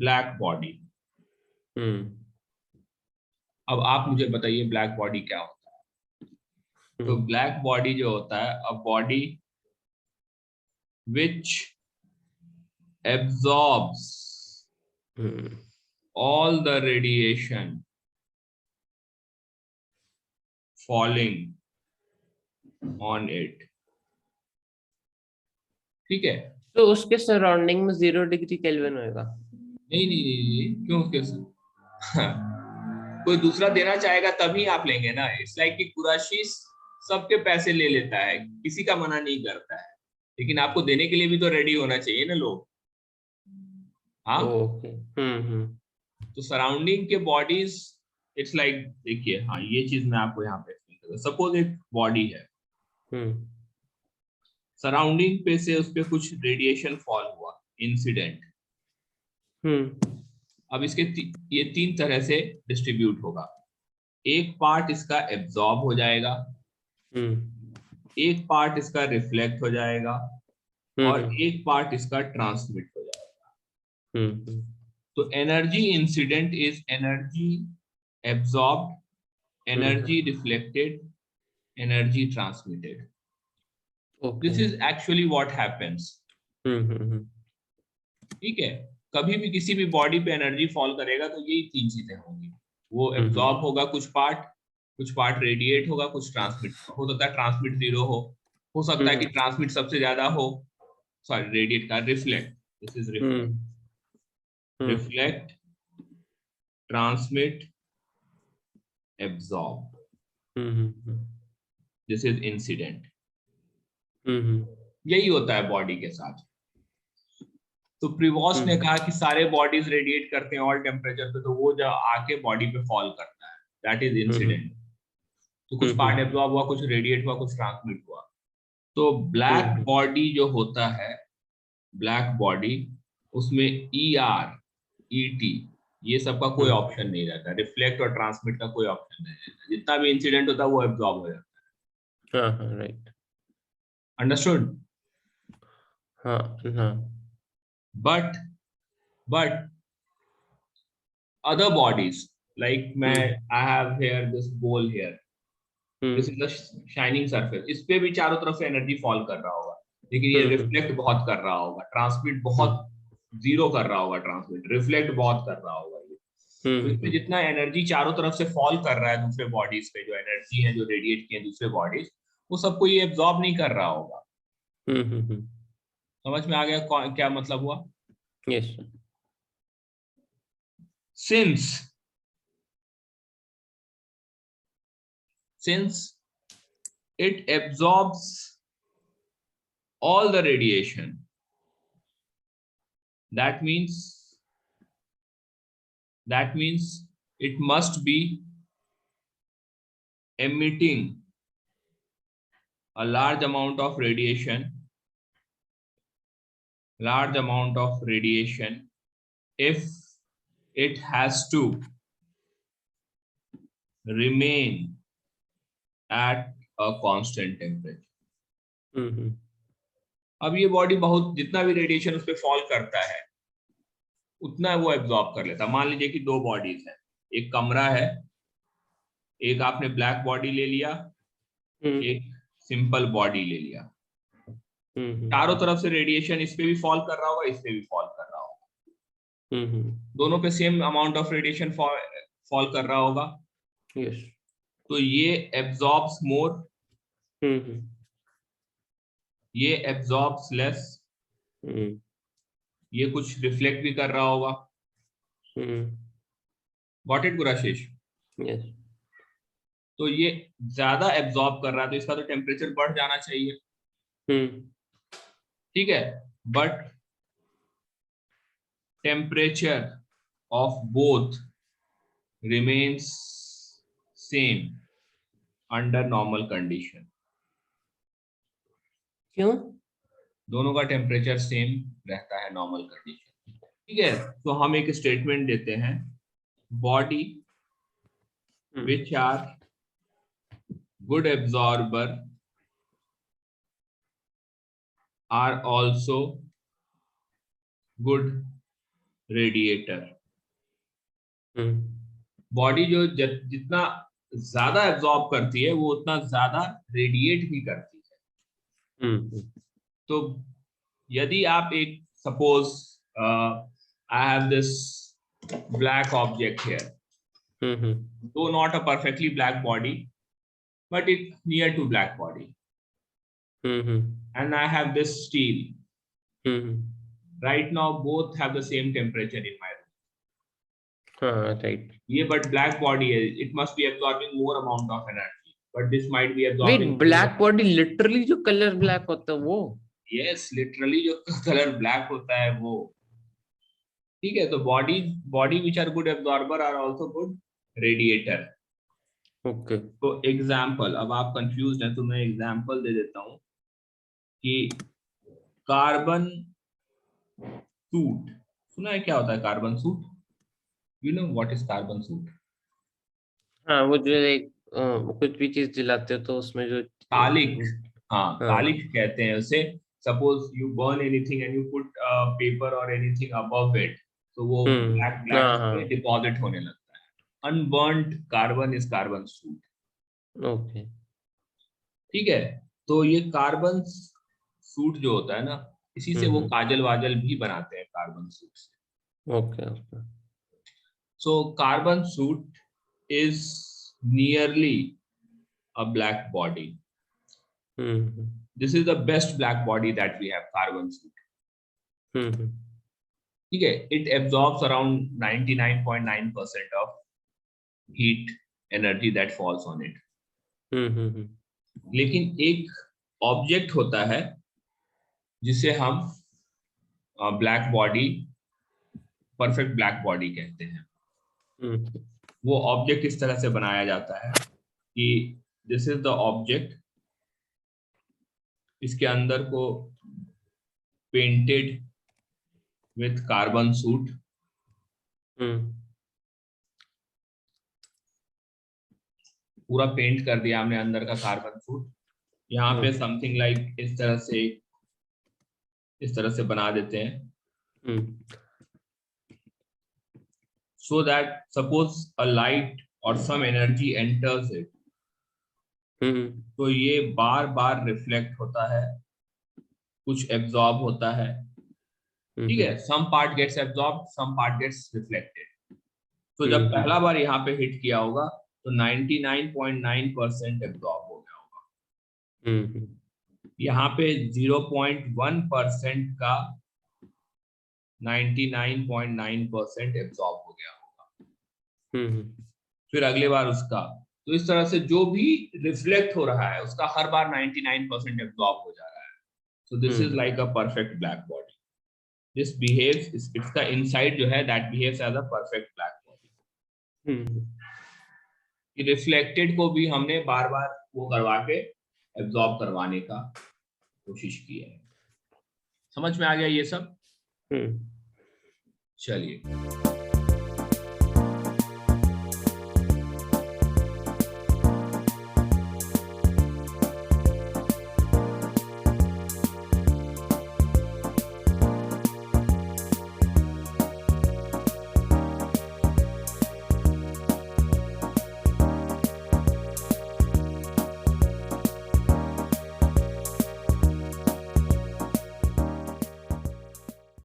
Black body. अब आप मुझे बताइए ब्लैक बॉडी क्या होता है। तो ब्लैक बॉडी जो होता है, a body which absorbs all the radiation falling on it। ठीक है। तो उसके सराउंडिंग में 0 डिग्री केल्विन होएगा? नहीं नहीं नहीं नहीं, क्यों कैसे कोई दूसरा देना चाहेगा तभी आप लेंगे ना। इट्स लाइक कि कुराशीस सबके पैसे ले लेता है, किसी का मना नहीं करता है, लेकिन आपको देने के लिए भी तो रेडी होना चाहिए ना लोग। हाँ। ओके। तो सराउंडिंग के बॉडीज, इट्स लाइक देखिए, हाँ ये चीज मैं आपको यहाँ पे एक्सप्लेन करूँ। सपोज एक बॉडी है, सराउंडिंग पे से उस पे कुछ रेडिएशन फॉल हुआ, इंसिडेंट। अब इसके ये तीन तरह से डिस्ट्रीब्यूट होगा। एक पार्ट इसका एब्जॉर्ब हो जाएगा, एक पार्ट इसका रिफ्लेक्ट हो जाएगा, और एक पार्ट इसका ट्रांसमिट हो जाएगा। तो energy incident is energy absorbed, energy reflected, energy transmitted. This is actually what happens. ठीक है। कभी भी किसी भी बॉडी पे एनर्जी फॉल करेगा तो यही तीन चीजें होंगी। वो एब्जॉर्ब होगा कुछ पार्ट रेडिएट होगा, कुछ ट्रांसमिट हो सकता है, ट्रांसमिट 0 हो सकता है कि ट्रांसमिट सबसे ज्यादा हो, सॉरी रेडिएट का reflect, this is reflect, reflect, transmit, absorb, this is incident. यही होता है बॉडी के साथ। तो प्रिवॉस ने कहा कि सारे बॉडीज रेडिएट करते हैं ऑल टेम्परेचर पे, तो वो जब आके बॉडी पे फॉल करता है, दैट इज इंसिडेंट। तो कुछ पार्ट एब्जॉर्ब हुआ, कुछ रेडिएट हुआ, कुछ ट्रांसमिट हुआ। तो ब्लैक बॉडी जो होता है, ब्लैक बॉडी, उसमें ER ET ये सबका कोई ऑप्शन नहीं रहता, रिफ्लेक्ट और ट्रांसमिट का कोई ऑप्शन नहीं रहता। जितना भी इंसिडेंट होता है वो एब्जॉर्ब हो जाता है। राइट। अंडरस्टूड। हाँ। But other bodies, like I have here this bowl here, this is the shining surface, इस पे भी चारों तरफ से एनर्जी फॉल कर रहा होगा, लेकिन ये रिफ्लेक्ट बहुत कर रहा होगा, ट्रांसमिट बहुत 0 कर रहा होगा, ट्रांसमिट रिफ्लेक्ट बहुत कर रहा होगा ये। तो इसमें जितना एनर्जी चारों तरफ से फॉल कर रहा है दूसरे बॉडीज पे, जो एनर्जी है जो रेडिएट किए दूसरे बॉडीज, वो सबको ये एब्जॉर्ब नहीं कर रहा होगा। समझ में आ गया क्या मतलब हुआ? Yes. Since it absorbs all the radiation, that means it must be emitting a large amount of radiation if it has to remain at a constant temperature। अब ये बॉडी बहुत जितना भी रेडिएशन उस पर फॉल करता है उतना वो एब्जॉर्ब कर लेता। मान लीजिए कि दो बॉडीज है, एक कमरा है, एक आपने ब्लैक बॉडी ले लिया, एक सिंपल बॉडी ले लिया। चारों तरफ से रेडिएशन इस पे भी फॉल कर रहा होगा, इस पे भी फॉल कर रहा होगा, दोनों पे same amount of radiation fall कर रहा होगा। यस। तो ये एब्जॉर्ब्स मोर, ये एब्जॉर्ब्स लेस, ये कुछ रिफ्लेक्ट भी कर रहा होगा। Got it Gurashish? यस। तो ये ज्यादा एब्जॉर्ब कर रहा है तो इसका तो टेम्परेचर बढ़ जाना चाहिए। ठीक है। But temperature of both remains same under normal condition. क्यों? दोनों का टेम्परेचर सेम रहता है नॉर्मल कंडीशन। ठीक है। तो हम एक स्टेटमेंट देते हैं, body which are good absorber are also good radiator. Body जो जितना ज्यादा एब्जॉर्ब करती है वो उतना ज्यादा रेडिएट भी करती है। तो यदि आप एक suppose I have this black object here, though not a perfectly black body, but it's near to black body. And I have this steel. Right now, both have the same temperature in my room. Right. Yeah, but black body, it must be absorbing more amount of energy. But this might be absorbing. Wait, black body literally जो color black होता है वो? Yes, literally जो color black होता है वो. ठीक है, तो body which are good absorber are also good radiator. Okay. तो एग्जाम्पल, अब आप कंफ्यूज हैं तो मैं एग्जाम्पल दे देता हूं कि कार्बन सूट, सुना है क्या होता है carbon suit? You know what is carbon suit? हाँ, वो जो एक कुछ भी चीज जलाते हो तो उसमें जो कालिक, हाँ कालिक कहते हैं उसे। Suppose you burn anything and you put paper और एनीथिंग अबव इट, तो वो ब्लैक ब्लैक डिपॉजिट होने लगता है। Unburned carbon is carbon suit. Okay, ठीक है, तो ये कार्बन सूट जो होता है ना, इसी से वो काजल वाजल भी बनाते हैं कार्बन सूट से। Okay okay. So carbon suit is nearly a black body. This is the best black body that we have, carbon suit. ठीक है, it absorbs around 99.9% of heat energy that falls on it. लेकिन एक object होता है जिसे हम black body, perfect black body कहते हैं। वो ऑब्जेक्ट इस तरह से बनाया जाता है कि दिस इज द ऑब्जेक्ट, इसके अंदर को पेंटेड विथ कार्बन सूट, पूरा पेंट कर दिया हमने अंदर का कार्बन सूट। यहाँ पे समथिंग लाइक इस तरह से बना देते हैं, so that suppose a light और सम एनर्जी एंटर्स इट, तो ये बार बार रिफ्लेक्ट होता है, कुछ एब्जॉर्ब होता है। ठीक है, some part gets absorb, some part gets reflected. तो जब पहला बार यहाँ पे हिट किया होगा तो 99.9% एब्जॉर्ब हो गया होगा। यहाँ पे 0.1% का 99.9% एब्जॉर्ब हो गया होगा। फिर अगले बार उसका, तो इस तरह से जो भी रिफ्लेक्ट हो रहा है उसका हर बार 99% एब्जॉर्ब हो जा रहा है। So this is like a perfect black body. This behaves, इसका इनसाइड जो है that behaves as a perfect black body. Reflected को भी हमने बार बार वो करवा के एब्जॉर्ब करवाने का कोशिश की है। समझ में आ गया ये सब? चलिए।